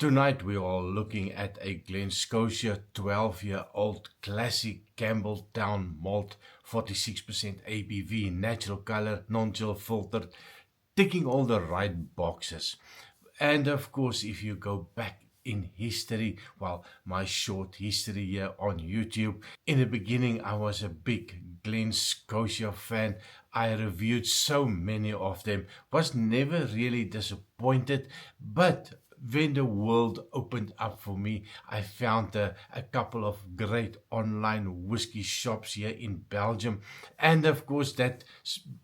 Tonight we are looking at a Glen Scotia 12-year-old classic Campbelltown malt, 46% ABV, natural color, non-chill filtered, ticking all the right boxes. And of course, if you go back in history, well, my short history here on YouTube, in the beginning I was a big Glen Scotia fan. I reviewed so many of them, was never really disappointed, but when the world opened up for me, I found a couple of great online whiskey shops here in Belgium. And of course, that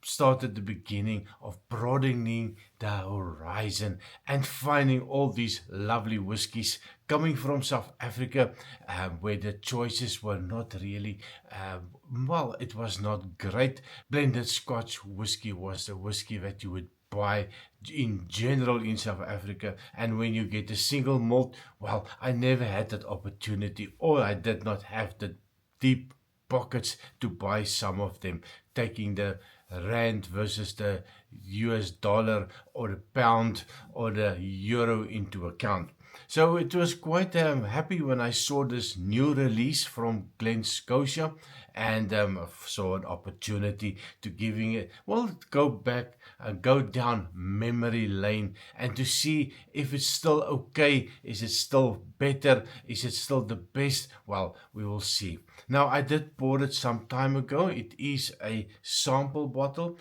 started the beginning of broadening the horizon and finding all these lovely whiskies coming from South Africa, where the choices were not really, well, it was not great. Blended Scotch whiskey was the whiskey that you would buy in general in South Africa, and when you get a single malt, well, I never had that opportunity, or I did not have the deep pockets to buy some of them, taking the rand versus the US dollar or the pound or the euro into account. So it was quite happy when I saw this new release from Glen Scotia, and saw an opportunity to giving it, well, go back and go down memory lane and to see if it's still okay, is it still better, is it still the best. Well, we will see. Now, I did pour it some time ago. It is a sample bottle,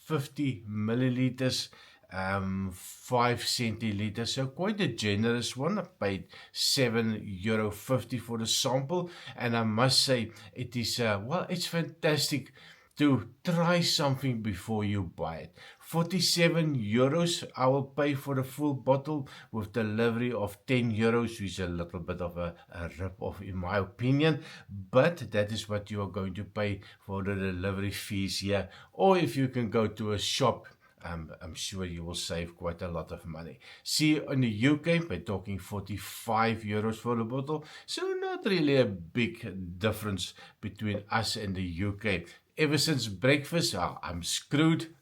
50 milliliters, 5 centiliters, so quite a generous one. I paid €7.50 for the sample, and I must say it is, well, it's fantastic to try something before you buy it. €47 I will pay for the full bottle with delivery of €10, which is a little bit of a rip-off in my opinion, but that is what you are going to pay for the delivery fees here. Or if you can go to a shop, I'm sure you will save quite a lot of money. See, in the UK, we're talking €45 for a bottle, so not really a big difference between us and the UK. Ever since breakfast, I'm screwed.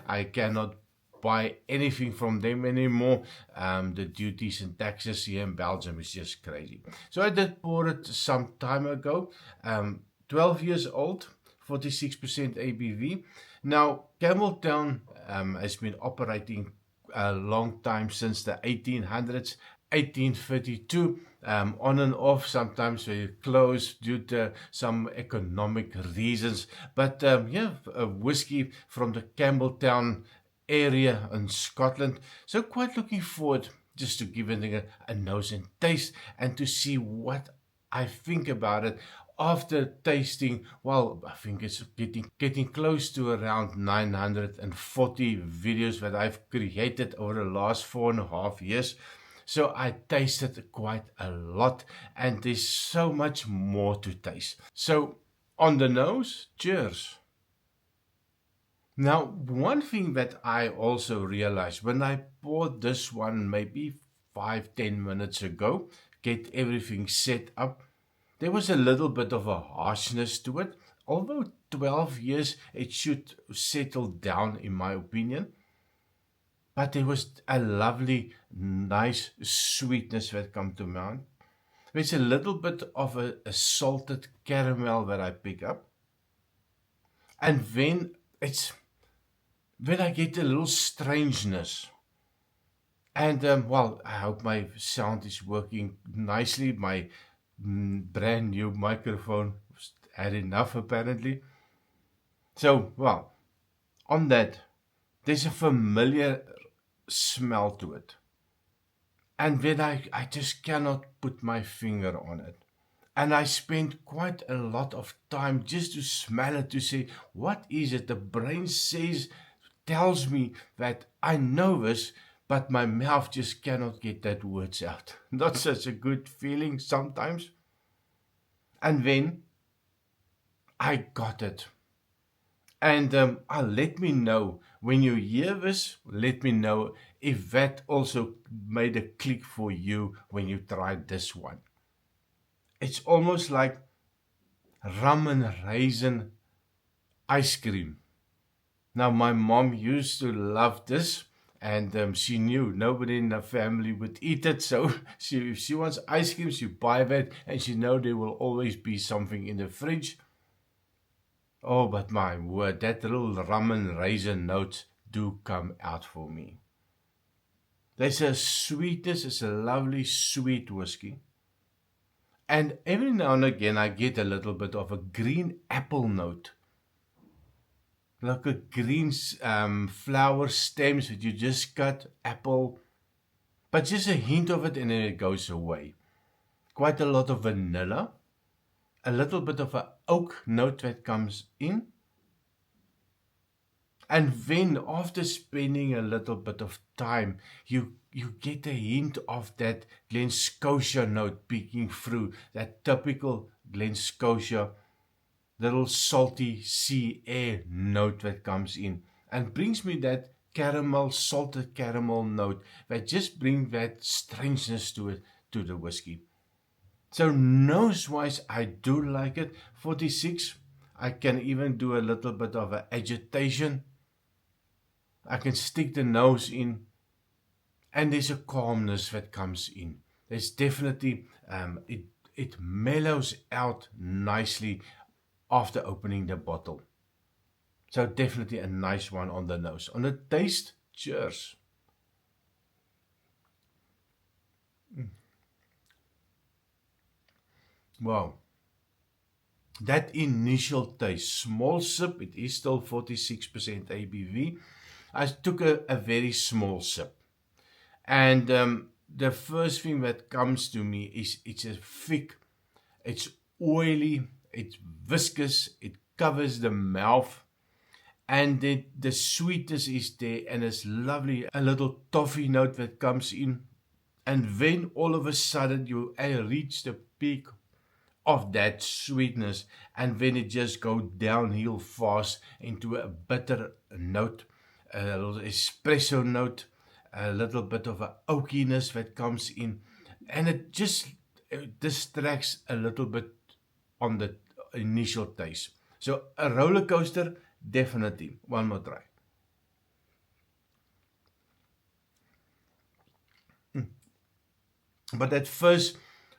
I cannot buy anything from them anymore. The duties and taxes here in Belgium is just crazy. So I did pour it some time ago. 12 years old, 46% ABV. Now, Campbelltown has been operating a long time, since the 1800s, 1832, on and off, sometimes very close due to some economic reasons. But yeah, a whiskey from the Campbelltown area in Scotland. So quite looking forward just to give it a nose and taste and to see what I think about it. After tasting, well, I think it's getting close to around 940 videos that I've created over the last 4.5 years. So I tasted quite a lot, and there's so much more to taste. So on the nose, cheers. Now, one thing that I also realized when I poured this one maybe 5-10 minutes ago, get everything set up, there was a little bit of a harshness to it. Although 12 years, it should settle down in my opinion. But there was a lovely, nice sweetness that come to mind. There's a little bit of a salted caramel that I pick up. And then I get a little strangeness. And well, I hope my sound is working nicely. My brand new microphone had enough apparently. So, well, on that, there's a familiar smell to it. And then I just cannot put my finger on it. And I spent quite a lot of time just to smell it, to say, what is it? The brain tells me that I know this, but my mouth just cannot get that words out. Not such a good feeling sometimes. And then I got it. And let me know when you hear this, let me know if that also made a click for you when you tried this one. It's almost like rum and raisin ice cream. Now, my mom used to love this. And she knew nobody in the family would eat it, so if she wants ice cream, she buy that, and she know there will always be something in the fridge. Oh, but my word, that little rum and raisin notes do come out for me. There's a sweetness, it's a lovely sweet whiskey. And every now and again I get a little bit of a green apple note. Like a green flower stems that you just cut, apple, but just a hint of it and then it goes away. Quite a lot of vanilla, a little bit of an oak note that comes in. And then after spending a little bit of time, you get a hint of that Glen Scotia note peeking through, that typical Glen Scotia little salty sea air note that comes in and brings me that caramel, salted caramel note that just brings that strangeness to it, to the whiskey. So nose-wise, I do like it. 46, I can even do a little bit of an agitation. I can stick the nose in, and there's a calmness that comes in. There's definitely, it mellows out nicely after opening the bottle. So definitely a nice one on the nose. On the taste, cheers. Wow. That initial taste, small sip, it is still 46% ABV. I took a very small sip. And the first thing that comes to me is it's a thick, it's oily, it's viscous, it covers the mouth, and the sweetness is there, and it's lovely, a little toffee note that comes in, and then all of a sudden you reach the peak of that sweetness, and then it just goes downhill fast into a bitter note, a little espresso note, a little bit of a oakiness that comes in, and it just distracts a little bit on the initial taste. So a roller coaster, definitely. One more try. But that first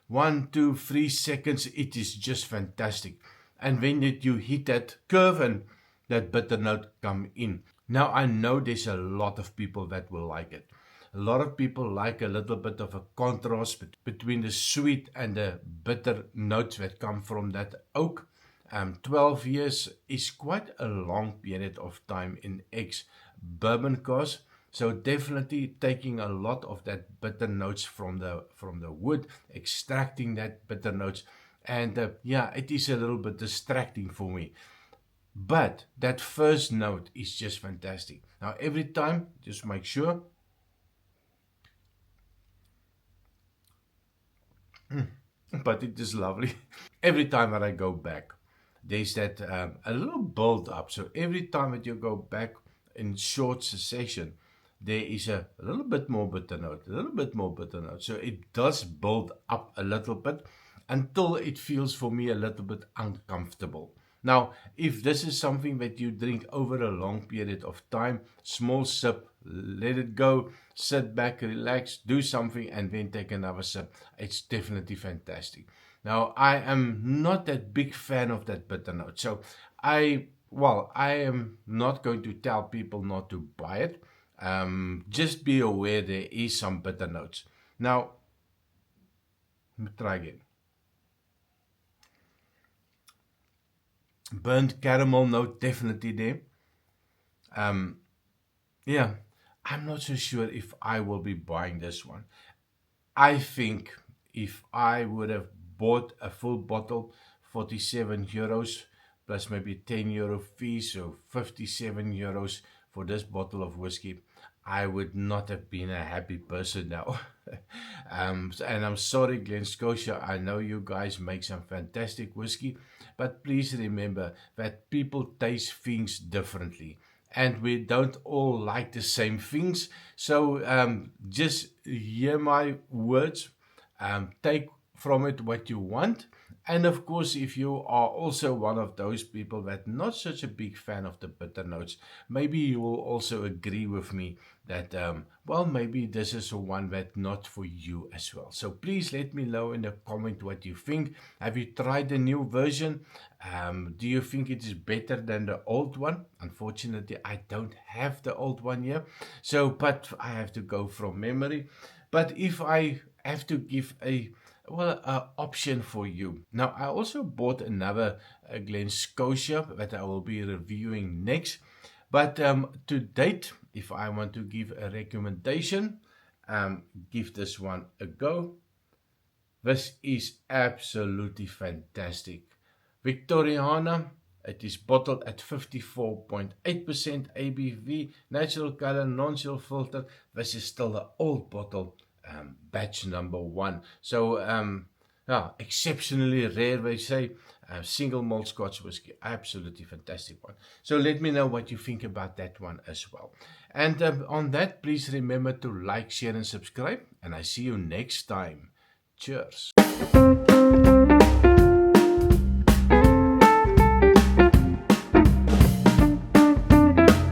1, 2, 3 seconds, it is just fantastic. And when you hit that curve and that bitter note come in. Now I know there's a lot of people that will like it. A lot of people like a little bit of a contrast between the sweet and the bitter notes that come from that oak. 12 years is quite a long period of time in ex-bourbon casks. So definitely taking a lot of that bitter notes from the wood, extracting that bitter notes, and yeah, it is a little bit distracting for me. But that first note is just fantastic. Now every time, just make sure. But it is lovely. Every time that I go back, there's that a little build up. So every time that you go back in short succession, there is a little bit more bitter note, a little bit more bitter note. So it does build up a little bit until it feels for me a little bit uncomfortable. Now, if this is something that you drink over a long period of time, small sip, let it go, sit back, relax, do something, and then take another sip, it's definitely fantastic. Now, I am not that big fan of that bitter note. So I am not going to tell people not to buy it. Just be aware there is some bitter notes. Now, let me try again. Burnt caramel note definitely there. Yeah, I'm not so sure if I will be buying this one. I think if I would have bought a full bottle, 47 euros plus maybe 10 euro fees, so 57 euros for this bottle of whiskey, I would not have been a happy person now. And I'm sorry, Glen Scotia, I know you guys make some fantastic whiskey, but please remember that people taste things differently. And we don't all like the same things. So just hear my words. Take from it what you want. And of course, if you are also one of those people that not such a big fan of the bitter notes, maybe you will also agree with me that, well, maybe this is one that not for you as well. So please let me know in the comment what you think. Have you tried the new version? Do you think it is better than the old one? Unfortunately, I don't have the old one here. So, but I have to go from memory. But if I have to give a option for you. Now, I also bought another Glen Scotia that I will be reviewing next. But to date, if I want to give a recommendation, give this one a go. This is absolutely fantastic. Victoriana, it is bottled at 54.8% ABV, natural color, non-chill filter. This is still the old bottle, batch number 1. So, yeah, exceptionally rare, they say. Single malt Scotch whiskey, absolutely fantastic one. So let me know what you think about that one as well. And on that, please remember to like, share, and subscribe. And I see you next time. Cheers.